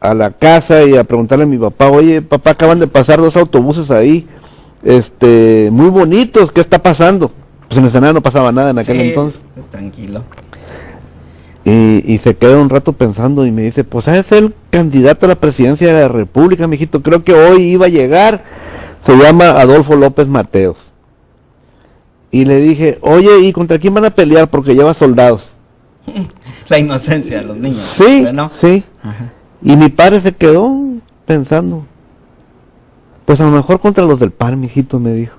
a la casa y a preguntarle a mi papá, oye papá, acaban de pasar 2 autobuses ahí, muy bonitos, ¿qué está pasando? Pues en Ensenada no pasaba nada en aquel entonces. Tranquilo. Y se queda un rato pensando y me dice, pues es el candidato a la presidencia de la República, mijito, creo que hoy iba a llegar, se llama Adolfo López Mateos. Y le dije, oye, ¿y contra quién van a pelear? Porque lleva soldados. La inocencia de los niños. Sí, ¿no? sí. Ajá. Y mi padre se quedó pensando, pues a lo mejor contra los del PAN, mijito, me dijo.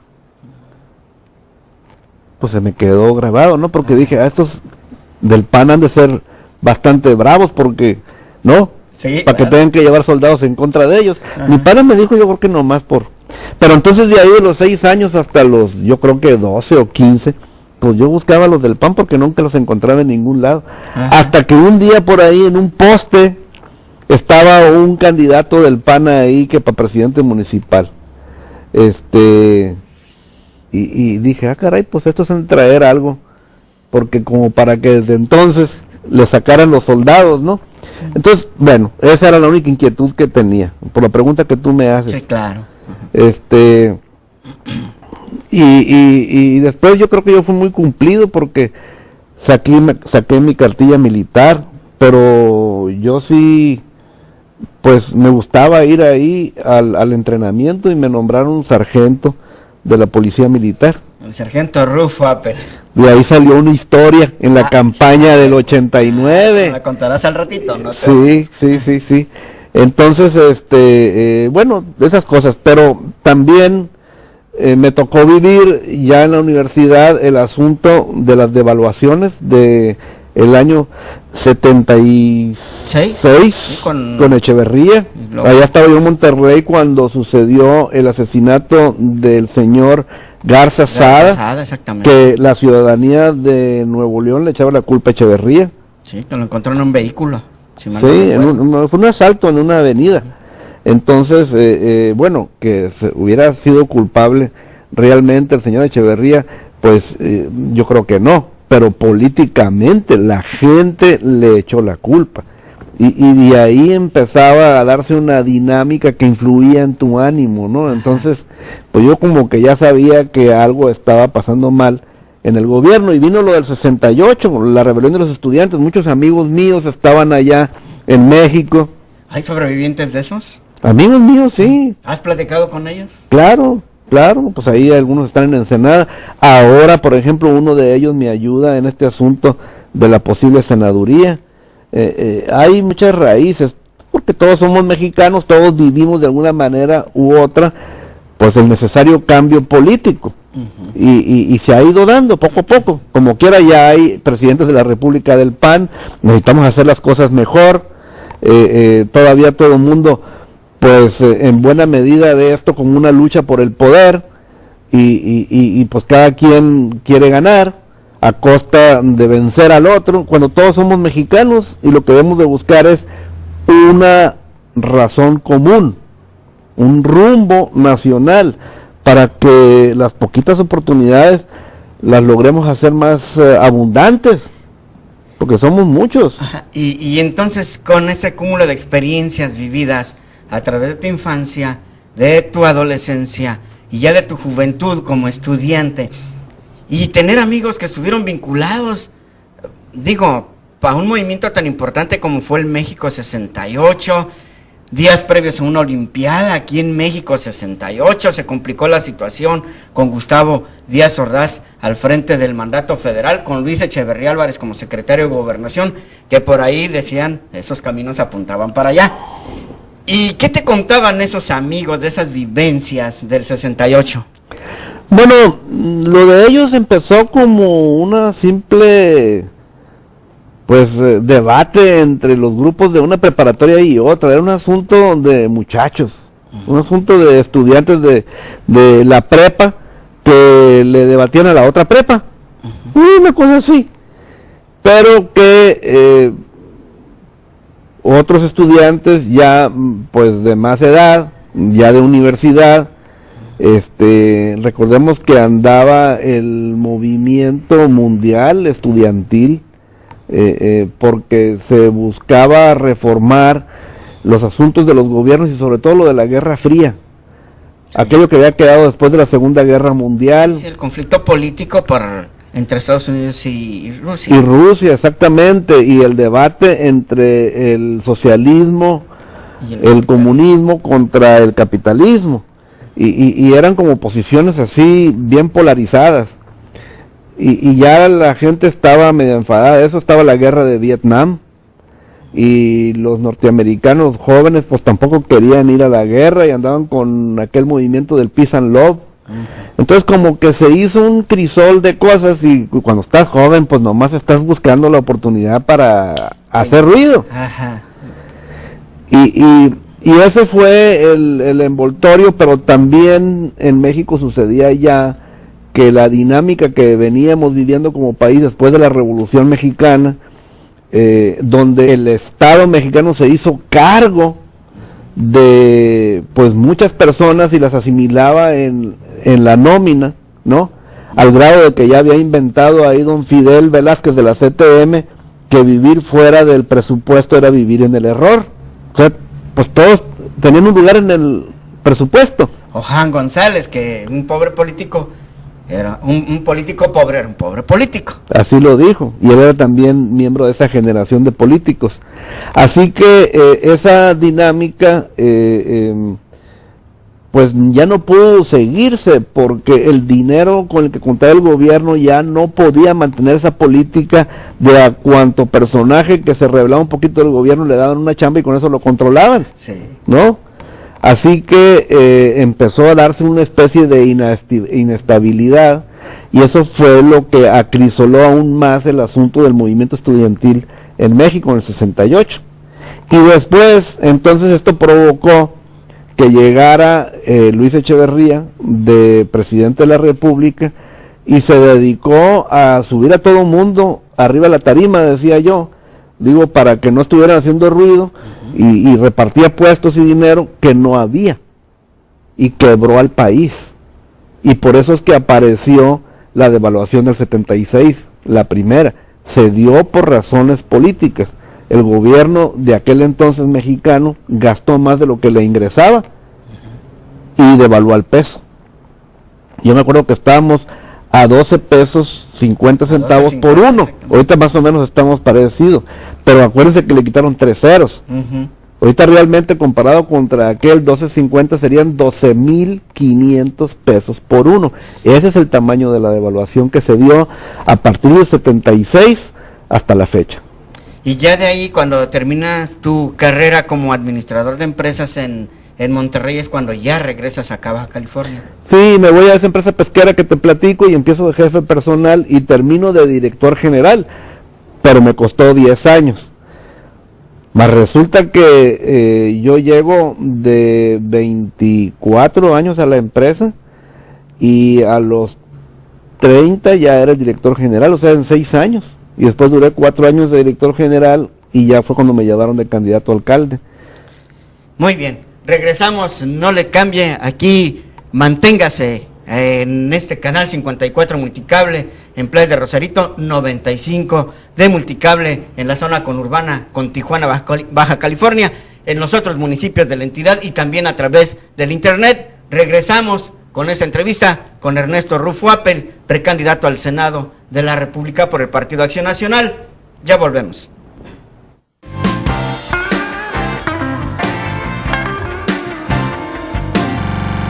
Pues se me quedó grabado, ¿no? Porque dije, estos del PAN han de ser bastante bravos porque, ¿no? Sí, para que tengan que llevar soldados en contra de ellos. Ajá. Mi padre me dijo, yo creo que nomás por... Pero entonces de ahí de los 6 años hasta los, yo creo que 12 o 15, pues yo buscaba los del PAN porque nunca los encontraba en ningún lado. Ajá. Hasta que un día por ahí en un poste estaba un candidato del PAN ahí que para presidente municipal. Y dije, ah caray, pues estos han de traer algo, porque como para que desde entonces le sacaran los soldados, ¿no? Sí. Entonces, bueno, esa era la única inquietud que tenía, por la pregunta que tú me haces. Sí, claro. Y después yo creo que yo fui muy cumplido porque saqué mi cartilla militar, pero yo sí, pues me gustaba ir ahí al entrenamiento y me nombraron sargento de la policía militar. El sargento Rufo Apel. De ahí salió una historia en la campaña del 89. ¿La contarás al ratito? ¿No? Sí. Entonces, bueno, esas cosas, pero también me tocó vivir ya en la universidad el asunto de las devaluaciones de el año 76 ¿sí? con Echeverría. Allá estaba yo en Monterrey cuando sucedió el asesinato del señor Garza Sada, que la ciudadanía de Nuevo León le echaba la culpa a Echeverría. Sí, que lo encontró en un vehículo. Sí, fue un asalto en una avenida. Entonces, bueno, que hubiera sido culpable realmente el señor Echeverría, pues yo creo que no, pero políticamente la gente le echó la culpa. Y de ahí empezaba a darse una dinámica que influía en tu ánimo, ¿no? Entonces, pues yo como que ya sabía que algo estaba pasando mal en el gobierno, y vino lo del 68, la rebelión de los estudiantes. Muchos amigos míos estaban allá en México. ¿Hay sobrevivientes de esos? Amigos míos, sí. ¿Has platicado con ellos? Claro, pues ahí algunos están en Ensenada. Ahora, por ejemplo, uno de ellos me ayuda en este asunto de la posible senaduría. Hay muchas raíces, porque todos somos mexicanos, todos vivimos de alguna manera u otra, pues el necesario cambio político. Y se ha ido dando poco a poco. Como quiera, ya hay presidentes de la República del PAN. Necesitamos hacer las cosas mejor. Todavía todo el mundo, pues en buena medida ve esto como una lucha por el poder, y pues cada quien quiere ganar a costa de vencer al otro, cuando todos somos mexicanos, y lo que debemos de buscar es una razón común, un rumbo nacional, para que las poquitas oportunidades las logremos hacer más abundantes, porque somos muchos. Ajá. Y entonces, con ese cúmulo de experiencias vividas a través de tu infancia, de tu adolescencia y ya de tu juventud como estudiante, y tener amigos que estuvieron vinculados, digo, para un movimiento tan importante como fue el México 68, días previos a una olimpiada aquí en México 68, se complicó la situación con Gustavo Díaz Ordaz al frente del mandato federal, con Luis Echeverría Álvarez como secretario de Gobernación, que por ahí decían, esos caminos apuntaban para allá. ¿Y qué te contaban esos amigos de esas vivencias del 68? Bueno, lo de ellos empezó como una simple, pues, debate entre los grupos de una preparatoria y otra. Era un asunto de muchachos, un asunto de estudiantes de la prepa que le debatían a la otra prepa, una cosa así, pero que otros estudiantes ya, pues, de más edad, ya de universidad, recordemos que andaba el movimiento mundial estudiantil, porque se buscaba reformar los asuntos de los gobiernos y sobre todo lo de la Guerra Fría, aquello que había quedado después de la Segunda Guerra Mundial. Sí, el conflicto político entre Estados Unidos y Rusia. Y Rusia, exactamente, y el debate entre el socialismo, el comunismo contra el capitalismo, y eran como posiciones así bien polarizadas, y ya la gente estaba medio enfadada de eso. Estaba la guerra de Vietnam, y los norteamericanos jóvenes pues tampoco querían ir a la guerra y andaban con aquel movimiento del peace and love. Entonces como que se hizo un crisol de cosas, y cuando estás joven pues nomás estás buscando la oportunidad para hacer ruido. Ajá. Y ese fue el envoltorio, pero también en México sucedía ya que la dinámica que veníamos viviendo como país después de la Revolución Mexicana, donde el Estado mexicano se hizo cargo de pues muchas personas y las asimilaba en la nómina, ¿no? Al grado de que ya había inventado ahí don Fidel Velázquez de la CTM que vivir fuera del presupuesto era vivir en el error. O sea, pues todos tenían un lugar en el presupuesto. O Juan González, que un pobre político era un político pobre, era un pobre político. Así lo dijo, y él era también miembro de esa generación de políticos. Así que esa dinámica pues ya no pudo seguirse, porque el dinero con el que contaba el gobierno ya no podía mantener esa política de a cuanto personaje que se revelaba un poquito del gobierno le daban una chamba y con eso lo controlaban, Sí. ¿no? Así que empezó a darse una especie de inestabilidad, y eso fue lo que acrisoló aún más el asunto del movimiento estudiantil en México en el 68. Y después, entonces esto provocó que llegara Luis Echeverría de presidente de la República, y se dedicó a subir a todo mundo arriba de la tarima, decía yo, digo, para que no estuvieran haciendo ruido, y repartía puestos y dinero que no había, y quebró al país. Y por eso es que apareció la devaluación del 76, la primera, se dio por razones políticas. El gobierno de aquel entonces mexicano gastó más de lo que le ingresaba y devaluó al peso. Yo me acuerdo que estábamos a 12 pesos 50 centavos por uno. Ahorita más o menos estamos parecidos, pero acuérdense que le quitaron 3 ceros. Ahorita realmente comparado contra aquel 12.50 serían 12.500 pesos por uno. Ese es el tamaño de la devaluación que se dio a partir del 76 hasta la fecha. Y ya de ahí, cuando terminas tu carrera como administrador de empresas en Monterrey, es cuando ya regresas acá a Baja California. Sí, me voy a esa empresa pesquera que te platico y empiezo de jefe personal y termino de director general, pero me costó 10 años. Más resulta que yo llego de 24 años a la empresa, y a los 30 ya era el director general, o sea, en 6 años. Y después duré 4 años de director general, y ya fue cuando me llevaron de candidato a alcalde. Muy bien, regresamos, no le cambie, aquí manténgase en este canal 54 Multicable, en Playa de Rosarito, 95 de Multicable en la zona conurbana con Tijuana, Baja California, en los otros municipios de la entidad y también a través del internet. Regresamos con esta entrevista con Ernesto Rufo Appel, precandidato al Senado de la República por el Partido Acción Nacional. Ya volvemos.